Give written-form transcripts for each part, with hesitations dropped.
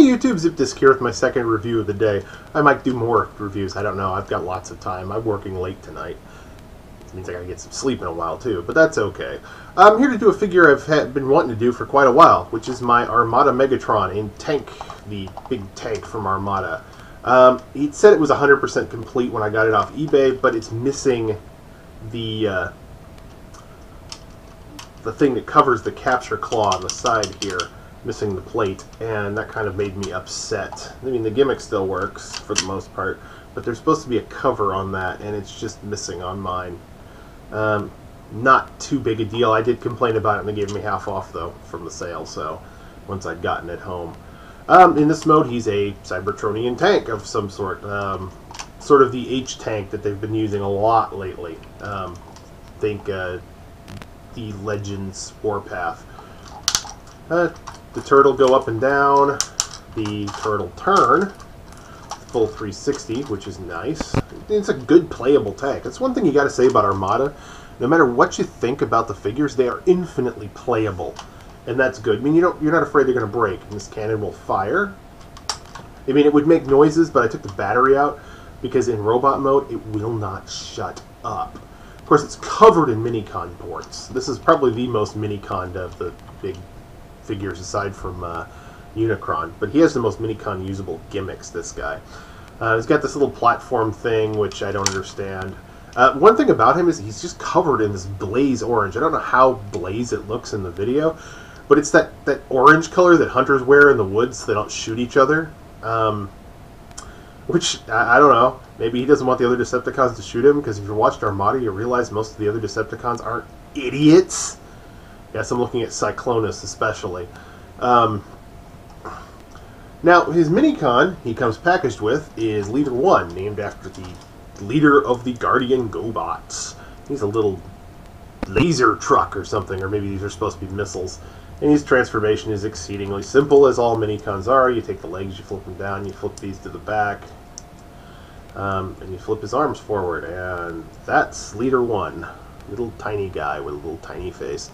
YouTube, Zipdisk here with my second review of the day. I might do more reviews, I don't know. I've got lots of time. I'm working late tonight. It means I gotta get some sleep in a while too, but that's okay. I'm here to do a figure I've been wanting to do for quite a while, which is my Armada Megatron in Tank, the big tank from Armada. He said it was 100% complete when I got it off eBay, but it's missing the thing that covers the capture claw on the side here. Missing the plate, and that kind of made me upset. I mean, the gimmick still works for the most part, but there's supposed to be a cover on that, and it's just missing on mine. Not too big a deal. I did complain about it, and they gave me half off, though, from the sale, so once I'd gotten it home. In this mode, he's a Cybertronian tank of some sort. Sort of the H-tank that they've been using a lot lately. Think the Legends Warpath. The turtle go up and down, the turtle turn, full 360, which is nice. It's a good playable tank. That's one thing you gotta say about Armada. No matter what you think about the figures, they are infinitely playable. And that's good. I mean, you're not afraid they're gonna break. And this cannon will fire. I mean, it would make noises, but I took the battery out because in robot mode, it will not shut up. Of course, it's covered in minicon ports. This is probably the most minicon of the big figures aside from Unicron, but he has the most minicon usable gimmicks, this guy. He's got this little platform thing, which I don't understand. One thing about him is he's just covered in this blaze orange. I don't know how blaze it looks in the video, but it's that orange color that hunters wear in the woods so they don't shoot each other. Which, I don't know. Maybe he doesn't want the other Decepticons to shoot him, because if you watched Armada, you realize most of the other Decepticons aren't idiots. Yes, I'm looking at Cyclonus especially. Now, his minicon he comes packaged with is Leader 1, named after the leader of the Guardian GoBots. He's a little laser truck or something, or maybe these are supposed to be missiles. And his transformation is exceedingly simple, as all minicons are. You take the legs, you flip them down, you flip these to the back, and you flip his arms forward, and that's Leader 1. Little tiny guy with a little tiny face.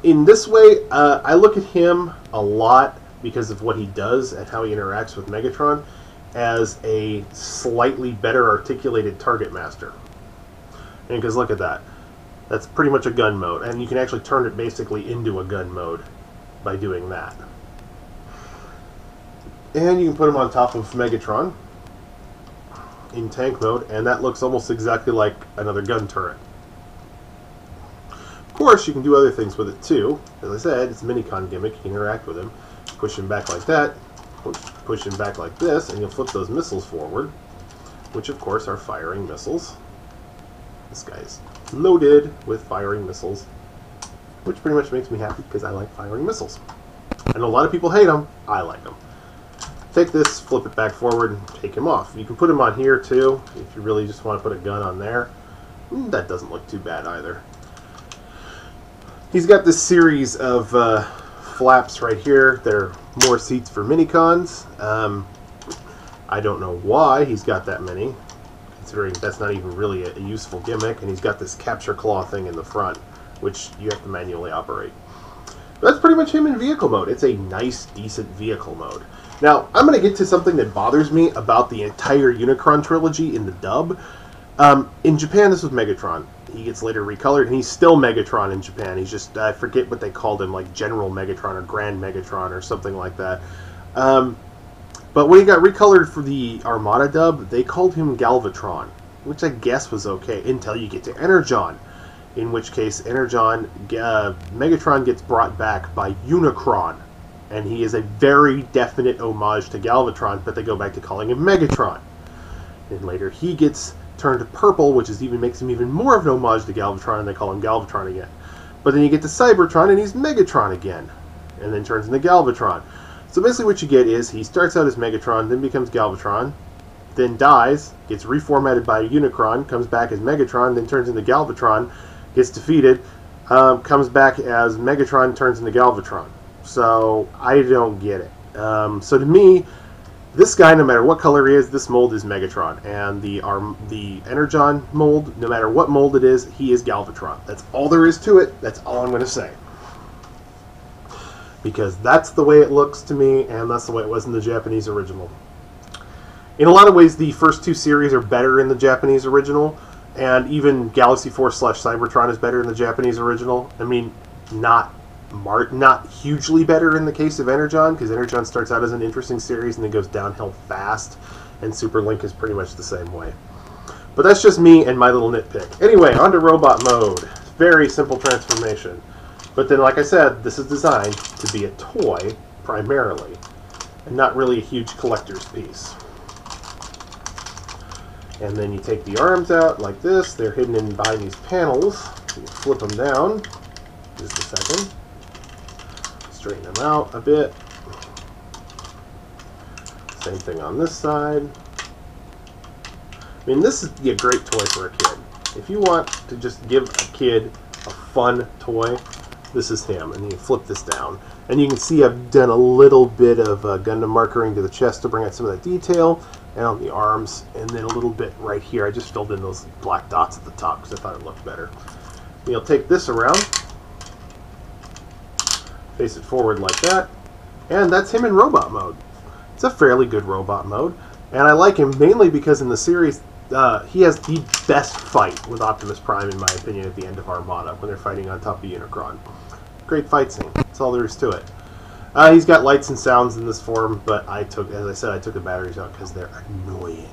In this way, I look at him a lot because of what he does and how he interacts with Megatron as a slightly better articulated target master. And because look at that. That's pretty much a gun mode, and you can actually turn it basically into a gun mode by doing that. And you can put him on top of Megatron in tank mode, and that looks almost exactly like another gun turret. Of course, you can do other things with it too. As I said, it's a minicon gimmick. You can interact with him. Push him back like that. Push him back like this, and you'll flip those missiles forward, which of course are firing missiles. This guy's loaded with firing missiles, which pretty much makes me happy because I like firing missiles. I know a lot of people hate them. I like them. Take this, flip it back forward, and take him off. You can put him on here too if you really just want to put a gun on there. That doesn't look too bad either. He's got this series of flaps right here. They're more seats for minicons. I don't know why he's got that many, considering that's not even really a useful gimmick. And he's got this capture claw thing in the front, which you have to manually operate. But that's pretty much him in vehicle mode. It's a nice, decent vehicle mode. Now, I'm going to get to something that bothers me about the entire Unicron trilogy in the dub. In Japan, this was Megatron. He gets later recolored, and he's still Megatron in Japan. He's just, I forget what they called him, like General Megatron or Grand Megatron or something like that. But when he got recolored for the Armada dub, they called him Galvatron, which I guess was okay until you get to Energon. In which case, Megatron gets brought back by Unicron, and he is a very definite homage to Galvatron, but they go back to calling him Megatron. And later he gets turned purple, which makes him even more of an homage to Galvatron, and they call him Galvatron again. But then you get to Cybertron, and he's Megatron again, and then turns into Galvatron. So basically what you get is, he starts out as Megatron, then becomes Galvatron, then dies, gets reformatted by Unicron, comes back as Megatron, then turns into Galvatron, gets defeated, comes back as Megatron, turns into Galvatron. So, I don't get it. So to me, this guy, no matter what color he is, this mold is Megatron. And the Energon mold, no matter what mold it is, he is Galvatron. That's all there is to it. That's all I'm going to say. because that's the way it looks to me, and that's the way it was in the Japanese original. In a lot of ways, the first two series are better in the Japanese original, and even Galaxy Force/Cybertron is better in the Japanese original. I mean, not hugely better in the case of Energon, because Energon starts out as an interesting series and then goes downhill fast, and Super Link is pretty much the same way. But that's just me and my little nitpick. Anyway, on to robot mode. Very simple transformation. But then, like I said, this is designed to be a toy, primarily, and not really a huge collector's piece. And then you take the arms out like this. They're hidden in behind these panels. You flip them down. Just a second. Straighten them out a bit. Same thing on this side. I mean, this is a great toy for a kid. If you want to just give a kid a fun toy, this is him. And you flip this down. And you can see I've done a little bit of Gundam markering to the chest to bring out some of that detail, and on the arms, and then a little bit right here. I just filled in those black dots at the top because I thought it looked better. And you'll take this around, face it forward like that, and that's him in robot mode. It's a fairly good robot mode, and I like him mainly because in the series, he has the best fight with Optimus Prime, in my opinion, at the end of Armada, when they're fighting on top of Unicron. Great fight scene. That's all there is to it. He's got lights and sounds in this form, but as I said, I took the batteries out because they're annoying.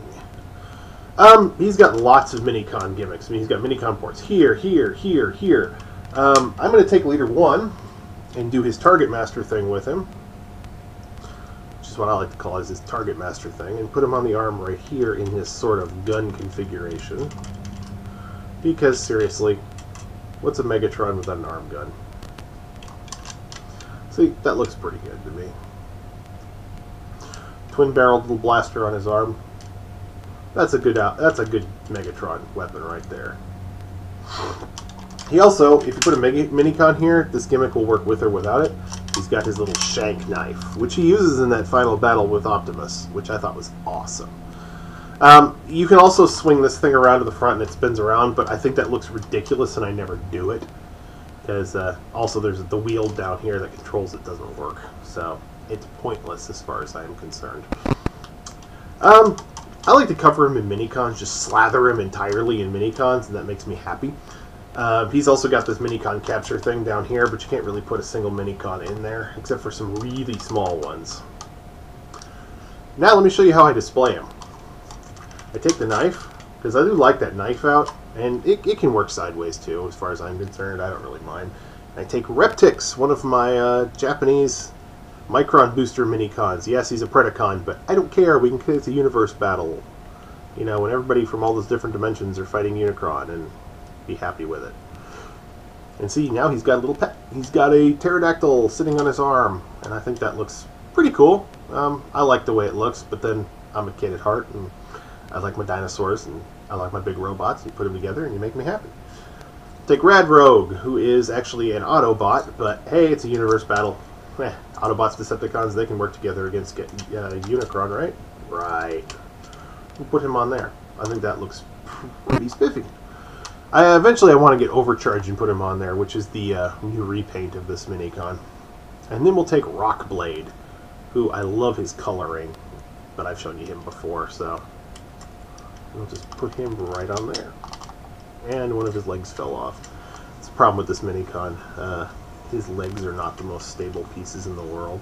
He's got lots of Minicon gimmicks. I mean, he's got Minicon ports here, here, here, here. I'm going to take Leader 1 and do his Target Master thing with him, which is what I like to call his Target Master thing, and put him on the arm right here in his sort of gun configuration. Because, seriously, what's a Megatron without an arm gun? See, that looks pretty good to me. Twin-barreled little blaster on his arm. That's a good Megatron weapon right there. He also, if you put a Minicon here, this gimmick will work with or without it. He's got his little shank knife, which he uses in that final battle with Optimus, which I thought was awesome. You can also swing this thing around to the front and it spins around, but I think that looks ridiculous and I never do it. Because also there's the wheel down here that controls it doesn't work. So it's pointless as far as I am concerned. I like to cover him in Minicons, just slather him entirely in Minicons, and that makes me happy. He's also got this Minicon capture thing down here, but you can't really put a single Minicon in there, except for some really small ones. Now let me show you how I display him. I take the knife, because I do like that knife out, and it can work sideways too, as far as I'm concerned. I don't really mind. I take Reptix, one of my Japanese Micron booster Minicons. Yes, he's a Predacon, but I don't care. We can create a universe battle. You know, when everybody from all those different dimensions are fighting Unicron, and be happy with it. And see, now he's got a little pet. He's got a pterodactyl sitting on his arm, and I think that looks pretty cool. I like the way it looks, but then I'm a kid at heart, and I like my dinosaurs, and I like my big robots. You put them together, and you make me happy. Take Rad Rogue, who is actually an Autobot, but hey, it's a universe battle. Autobots, Decepticons, they can work together against Unicron, right? Right. We'll put him on there. I think that looks pretty spiffy. Eventually I want to get Overcharge and put him on there, which is the new repaint of this Minicon. And then we'll take Rockblade, who I love his coloring, but I've shown you him before, so we'll just put him right on there. And one of his legs fell off. That's the problem with this Minicon. His legs are not the most stable pieces in the world.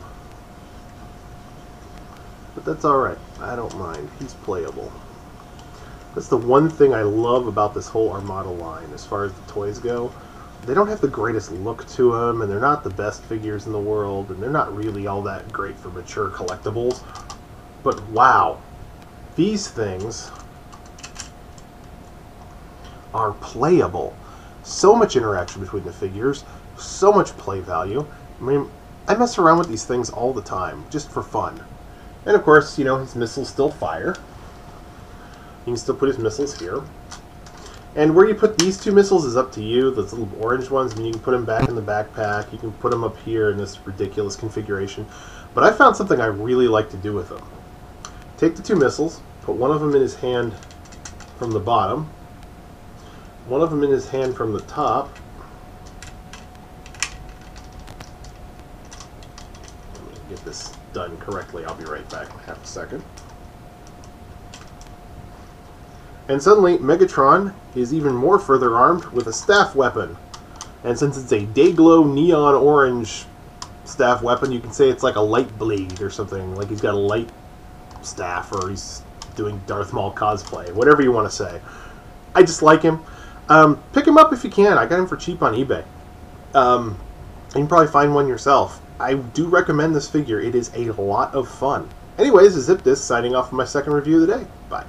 But that's alright. I don't mind. He's playable. That's the one thing I love about this whole Armada line as far as the toys go. They don't have the greatest look to them, and they're not the best figures in the world, and they're not really all that great for mature collectibles. But wow, these things are playable. So much interaction between the figures, so much play value. I mean, I mess around with these things all the time, just for fun. And of course, you know, his missiles still fire. You can still put his missiles here. And where you put these two missiles is up to you. Those little orange ones, I mean, you can put them back in the backpack. You can put them up here in this ridiculous configuration. But I found something I really like to do with them. Take the two missiles, put one of them in his hand from the bottom, one of them in his hand from the top, get this done correctly. I'll be right back in half a second. And suddenly, Megatron is even more further armed with a staff weapon. And since it's a day-glow neon orange staff weapon, you can say it's like a light blade or something. Like he's got a light staff, or he's doing Darth Maul cosplay. Whatever you want to say. I just like him. Pick him up if you can. I got him for cheap on eBay. You can probably find one yourself. I do recommend this figure. It is a lot of fun. Anyways, this is Zipdisk signing off for my second review of the day. Bye.